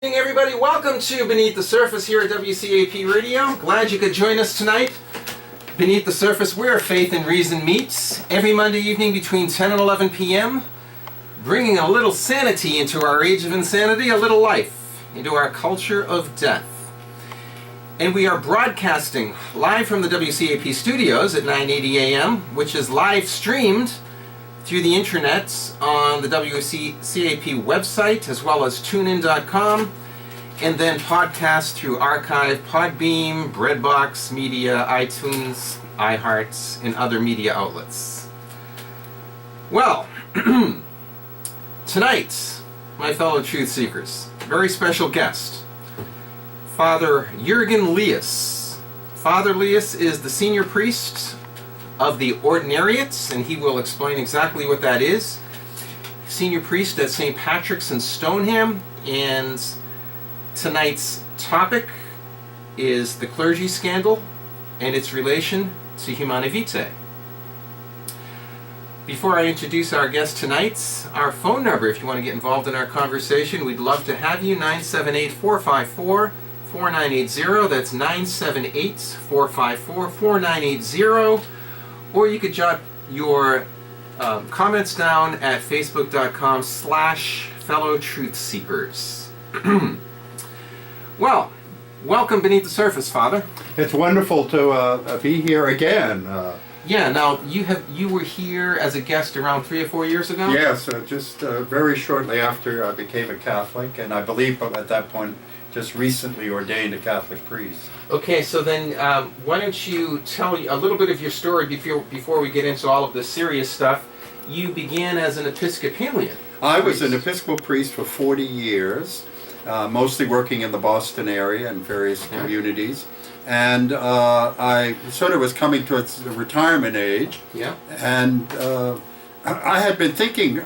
Good evening, everybody. Welcome to Beneath the Surface here at WCAP Radio. Glad you could join us tonight. Beneath the Surface, where faith and reason meets. Every Monday evening between 10 and 11 p.m. Bringing a little sanity into our age of insanity, a little life into our culture of death. And we are broadcasting live from the WCAP studios at 9:80 a.m., which is live streamed through the internet on the WCAP website, as well as tunein.com, and then podcast through Archive, Podbeam, Breadbox Media, iTunes, iHearts, and other media outlets. Well, tonight, my fellow truth seekers, very special guest, Father Jurgen Liaas. Father Liaas is the senior priest of the Ordinariate, and he will explain exactly what that is. Senior priest at St. Patrick's in Stoneham, and tonight's topic is the Clergy Scandal and its relation to Humanae Vitae. Before I introduce our guest tonight, our phone number, if you want to get involved in our conversation, we'd love to have you, 978-454-4980. That's 978-454-4980. Or you could jot your comments down at facebook.com/fellowtruthseekers. Well, welcome Beneath the Surface, Father. It's wonderful to be here again. Yeah, now you were here as a guest around 3 or 4 years ago? Yes, just very shortly after I became a Catholic, and I believe at that point just recently ordained a Catholic priest. Okay, so then why don't you tell a little bit of your story before we get into all of the serious stuff. You began as an Episcopalian. I was an Episcopal priest for 40 years, mostly working in the Boston area and various communities. And I sort of was coming towards the retirement age. Yeah. And I had been thinking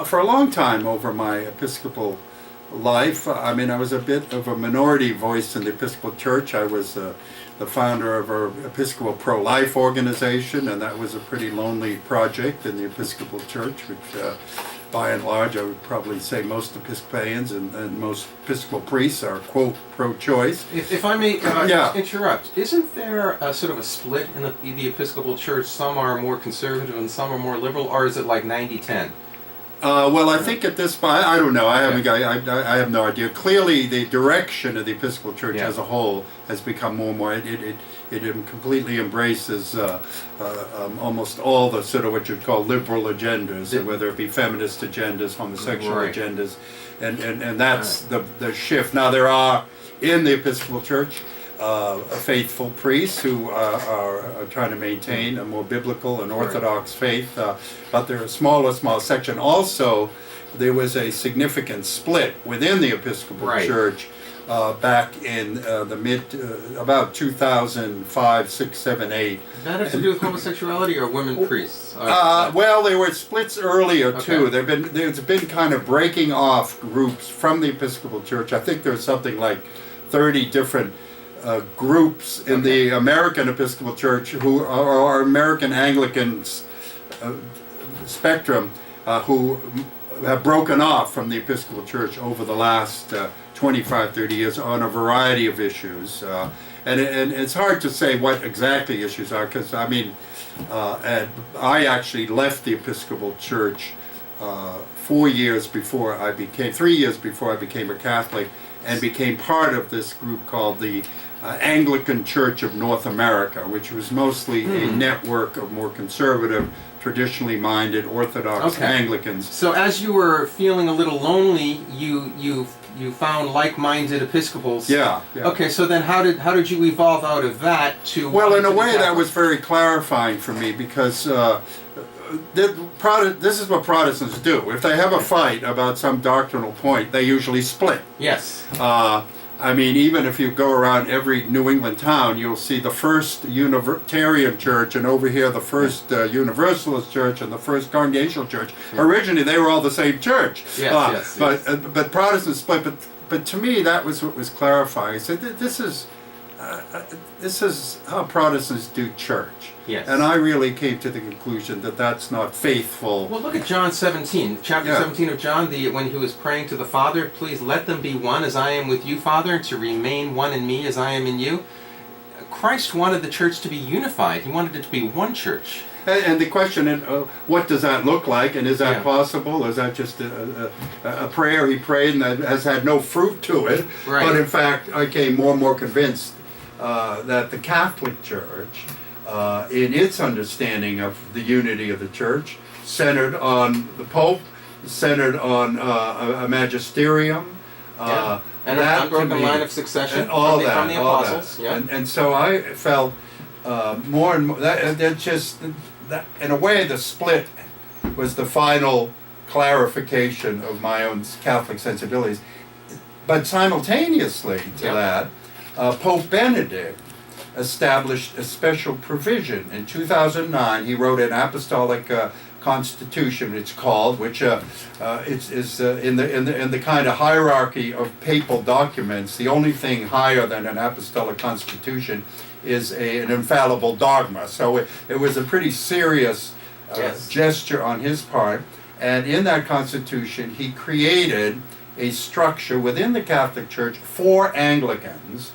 for a long time over my Episcopal life. I mean, I was a bit of a minority voice in the Episcopal Church. I was the founder of our Episcopal pro-life organization, and that was a pretty lonely project in the Episcopal Church, which by and large I would probably say most Episcopalians and most Episcopal priests are, quote, pro-choice. If I may interrupt, isn't there a sort of a split in the Episcopal Church? Some are more conservative and some are more liberal, or is it like 90-10? Well, I think at this point, I don't know. I have no idea. Clearly, the direction of the Episcopal Church as a whole has become more and more. It completely embraces almost all the sort of what you'd call liberal agendas, whether it be feminist agendas, homosexual agendas, and that's the shift. Now there are in the Episcopal Church faithful priests who are trying to maintain a more biblical and orthodox faith, but they're a small section. Also, there was a significant split within the Episcopal Church back in the about 2005, 6, 7, 8. Does that have to do with homosexuality or women priests? Well, there were splits earlier too. There's been kind of breaking off groups from the Episcopal Church. I think there's something like 30 different groups in the American Episcopal Church who are American Anglican spectrum who have broken off from the Episcopal Church over the last 25, 30 years on a variety of issues. And it's hard to say what exactly issues are, because I mean, I actually left the Episcopal Church 3 years before I became a Catholic, and became part of this group called the Anglican Church of North America, which was mostly a network of more conservative, traditionally minded Orthodox Anglicans. So as you were feeling a little lonely, you found like-minded Episcopals. Yeah. Okay, so then how did you evolve out of that to? Well, in a way, that was very clarifying for me, because this is what Protestants do. If they have a fight about some doctrinal point, they usually split. Yes. I mean, even if you go around every New England town, you'll see the first Unitarian church, and over here the first Universalist church and the first Congregational church. Originally, they were all the same church. Yes. But Protestants split. But to me, that was what was clarifying. I said, this is this is how Protestants do church. Yes. And I really came to the conclusion that that's not faithful. Well, look at John 17, chapter 17 of John, when he was praying to the Father, please let them be one as I am with you, Father, to remain one in me as I am in you. Christ wanted the church to be unified. He wanted it to be one church. And the question is, what does that look like, and is that possible? Is that just a prayer he prayed and that has had no fruit to it? Right. But in fact, I came more and more convinced that the Catholic Church, in its understanding of the unity of the Church, centered on the Pope, centered on a magisterium, and an unbroken line of succession all from that, the all apostles. that. Yeah. And so I felt more and more that just that, in a way, the split was the final clarification of my own Catholic sensibilities. But simultaneously to that, Pope Benedict established a special provision. In 2009, he wrote an apostolic constitution, it's called, which is in the kind of hierarchy of papal documents. The only thing higher than an apostolic constitution is an infallible dogma. So it was a pretty serious gesture on his part. And in that constitution, he created a structure within the Catholic Church for Anglicans,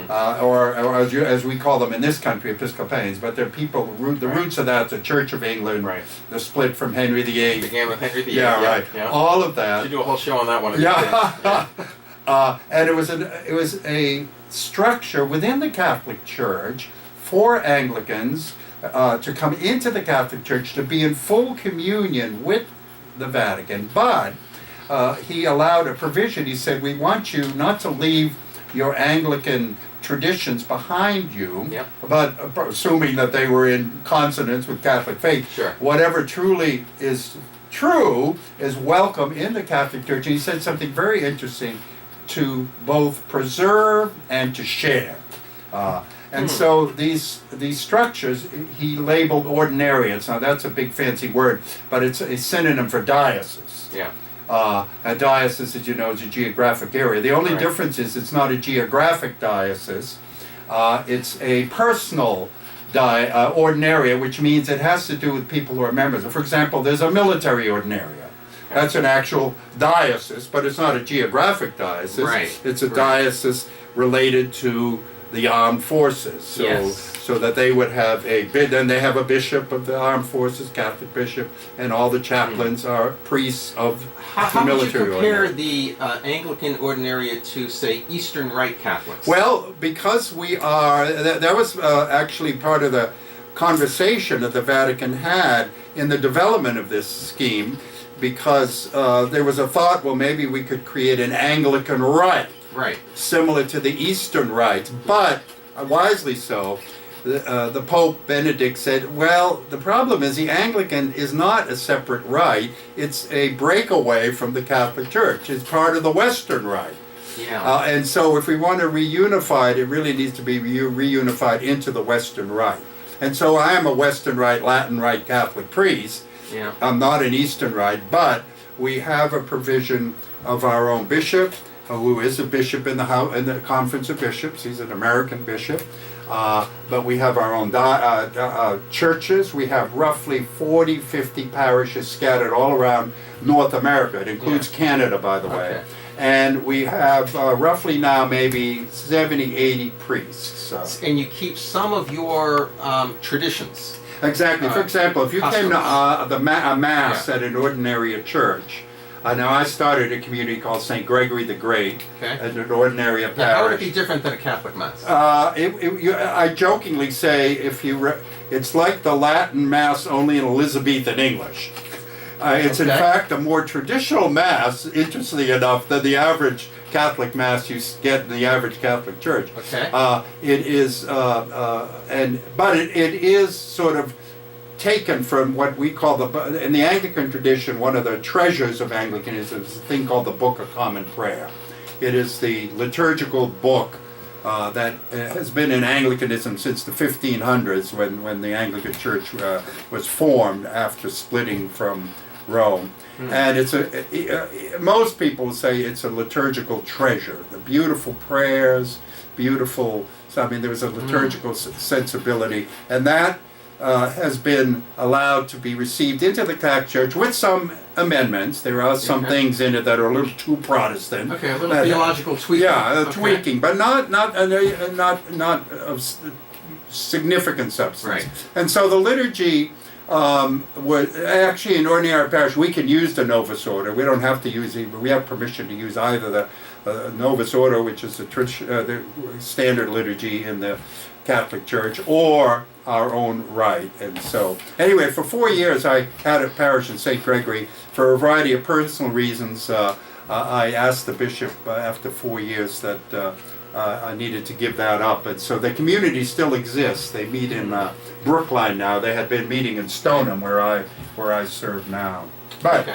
or as we call them in this country, Episcopalians, but they're people, the roots of that, the Church of England, the split from Henry VIII. Began with Henry VIII. Yeah, right. Yeah. All of that. You do a whole show on that one. And it was a structure within the Catholic Church for Anglicans to come into the Catholic Church to be in full communion with the Vatican. But he allowed a provision. He said, we want you not to leave your Anglican traditions behind you, but assuming that they were in consonance with Catholic faith. Sure. Whatever truly is true is welcome in the Catholic Church. And he said something very interesting: to both preserve and to share. And so these structures he labeled ordinariates. Now that's a big fancy word, but it's a synonym for diocese. Yeah. A diocese, as you know, is a geographic area. The only difference is it's not a geographic diocese. It's a personal ordinaria, which means it has to do with people who are members. For example, there's a military ordinaria. That's an actual diocese, but it's not a geographic diocese. Right. It's a diocese related to the armed forces. So that they would have then they have a bishop of the armed forces, Catholic bishop, and all the chaplains are priests of the military. How would you compare the Anglican ordinariate to, say, Eastern Rite Catholics? Well, because we are, that was actually part of the conversation that the Vatican had in the development of this scheme, because there was a thought, well, maybe we could create an Anglican Rite. Right. Similar to the Eastern rites, but wisely so. The Pope Benedict said, well, the problem is the Anglican is not a separate rite. It's a breakaway from the Catholic Church. It's part of the Western Rite. Yeah. And so if we want to reunify it, it really needs to be reunified into the Western Rite. And so I am a Western Rite, Latin Rite Catholic priest. Yeah. I'm not an Eastern Rite, but we have a provision of our own bishop, who is a bishop in the Conference of Bishops. He's an American bishop. But we have our own churches. We have roughly 40, 50 parishes scattered all around North America. It includes Canada, by the way. And we have roughly now maybe 70, 80 priests. And you keep some of your traditions. Exactly. For example, if you came to a Mass at an ordinary church, now I started a community called St. Gregory the Great as an ordinary parish. How would it be different than a Catholic Mass? I jokingly say it's like the Latin Mass only in Elizabethan English. It's in fact a more traditional Mass, interestingly enough, than the average Catholic Mass you get in the average Catholic Church. It is, but it is sort of taken from what we call in the Anglican tradition, one of the treasures of Anglicanism is a thing called the Book of Common Prayer. It is the liturgical book that has been in Anglicanism since the 1500s, when the Anglican Church was formed after splitting from Rome. And it's most people say it's a liturgical treasure. The beautiful prayers, beautiful. I mean, there was a liturgical sensibility, and that has been allowed to be received into the Catholic Church with some amendments. There are some things in it that are a little too Protestant. Okay, a little theological tweaking. Yeah, tweaking, but not of significant substance. Right. And so the liturgy. Would actually in ordinary parish we can use the Novus Order. We don't have to use it. We have permission to use either the Novus Order, which is the standard liturgy in the Catholic Church, or our own right. And so, anyway, for 4 years I had a parish in St. Gregory. For a variety of personal reasons, I asked the bishop after 4 years that I needed to give that up. And so the community still exists. They meet in Brookline now. They had been meeting in Stoneham, where I serve now. But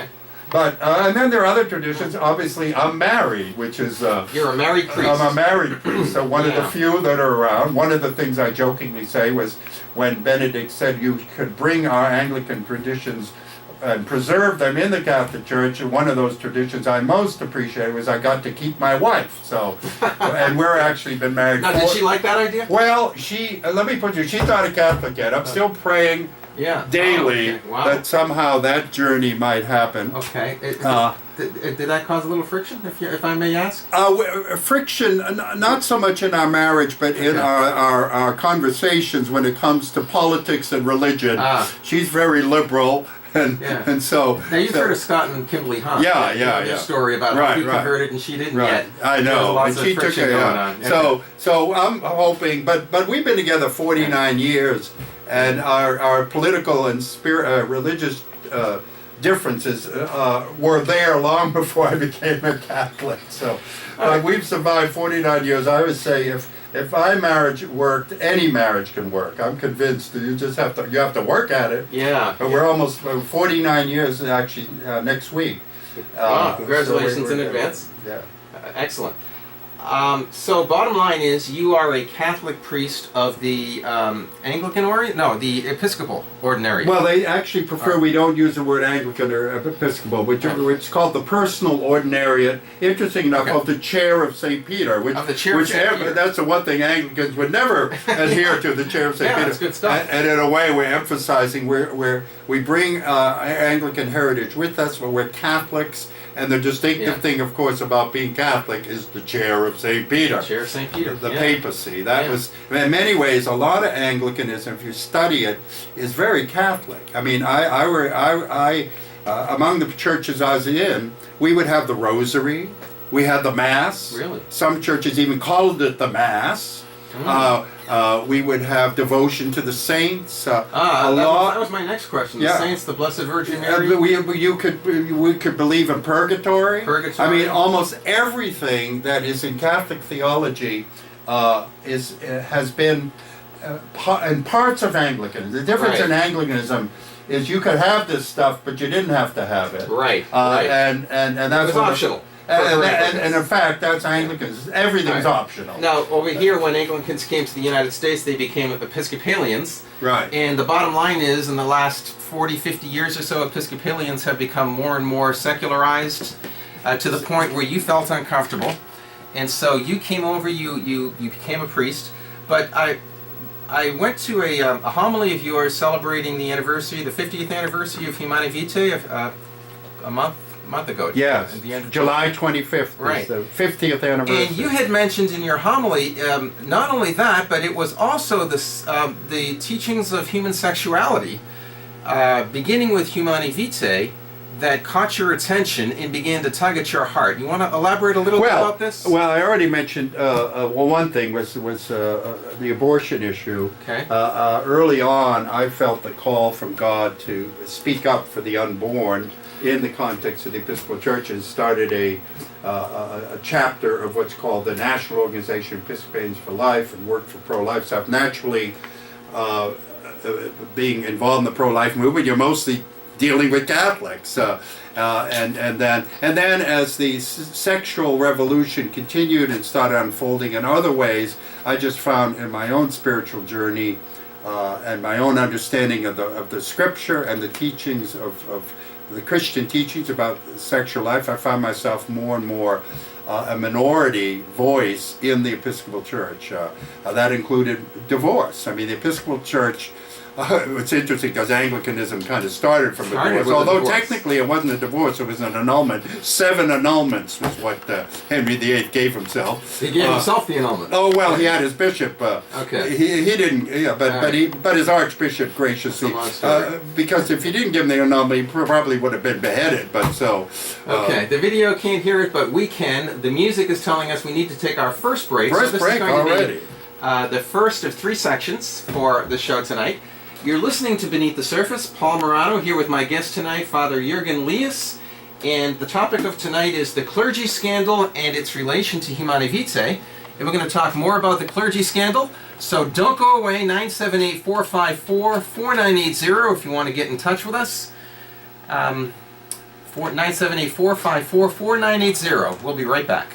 and then there are other traditions. Obviously, I'm married, which is you're a married priest. I'm a married priest. So one of the few that are around. One of the things I jokingly say was when Benedict said you could bring our Anglican traditions and preserve them in the Catholic Church, and one of those traditions I most appreciate was I got to keep my wife. So, and we're actually been married. Now, did she like that idea? Well, she let me put you. She's not a Catholic yet. I'm still praying daily that somehow that journey might happen. Okay. Did that cause a little friction, if I may ask? Friction, not so much in our marriage, but in our conversations when it comes to politics and religion. She's very liberal. And so now you've heard of Scott and Kimberly Hunt. Yeah. Story about how he converted and she didn't yet. I know. Lots of friction going on. So I'm hoping, but we've been together 49 years, and our political and religious differences were there long before I became a Catholic. So we've survived 49 years. I would say if my marriage worked, any marriage can work. I'm convinced that you have to work at it. Yeah. But we're almost 49 years actually next week. Wow, congratulations in advance. Yeah. Excellent. So bottom line is you are a Catholic priest of the Anglican ordinary? No, the Episcopal ordinary. Well, they actually prefer we don't use the word Anglican or Episcopal, which it's called the personal ordinariate, interesting enough, of the Chair of St. Peter. Of the Chair of St. Peter. That's the one thing Anglicans would never adhere to, the Chair of St. Peter. That's good stuff. And in a way we're emphasizing we bring Anglican heritage with us, but we're Catholics. And the distinctive thing, of course, about being Catholic is the Chair of St. Peter. The Chair of St. Peter. The papacy. That was, in many ways, a lot of Anglicanism, if you study it, is very Catholic. I mean, among the churches I was in, we would have the Rosary, we had the Mass. Really? Some churches even called it the Mass. We would have devotion to the saints. That was my next question. The saints, the Blessed Virgin Mary. We could believe in purgatory. I mean, almost everything that is in Catholic theology has been in parts of Anglican. The difference in Anglicanism is you could have this stuff, but you didn't have to have it. Right. And that's optional. And in fact, that's Anglicans. Everything's optional. Now, over here, when Anglicans came to the United States, they became Episcopalians. Right. And the bottom line is, in the last 40, 50 years or so, Episcopalians have become more and more secularized to the point where you felt uncomfortable. And so you came over, you became a priest. But I went to a homily of yours celebrating the 50th anniversary of Humanae Vitae a month ago. Yes, at the end of July 25th, right. The 50th anniversary. And you had mentioned in your homily not only that, but it was also the teachings of human sexuality, beginning with Humanae Vitae, that caught your attention and began to tug at your heart. You want to elaborate a little bit about this? Well, I already mentioned, one thing was the abortion issue. Okay. Early on, I felt the call from God to speak up for the unborn in the context of the Episcopal Church, and started a chapter of what's called the National Organization of Episcopalians for Life, and worked for pro-life stuff. Naturally, being involved in the pro-life movement, you're mostly dealing with Catholics, and then as the sexual revolution continued and started unfolding in other ways, I just found in my own spiritual journey and my own understanding of the Scripture and the teachings of the Christian teachings about sexual life, I found myself more and more a minority voice in the Episcopal Church. That included divorce. I mean, the Episcopal Church, it's interesting because Anglicanism kind of started from a divorce, although technically it wasn't a divorce, it was an annulment. 7 annulments was what Henry VIII gave himself. He gave himself the annulment. Oh, well, he had his bishop. Okay. He didn't, yeah, but his archbishop graciously, because if he didn't give him the annulment, he probably would have been beheaded, but so. Okay, the video can't hear it, but we can. The music is telling us we need to take our first break. First break already. The first of 3 sections for the show tonight. You're listening to Beneath the Surface. Paul Morano here with my guest tonight, Father Jurgen Liaas. And the topic of tonight is the Clergy Scandal and its relation to Humanae Vitae. And we're going to talk more about the Clergy Scandal. So don't go away, 978-454-4980 if you want to get in touch with us. 978-454-4980. We'll be right back.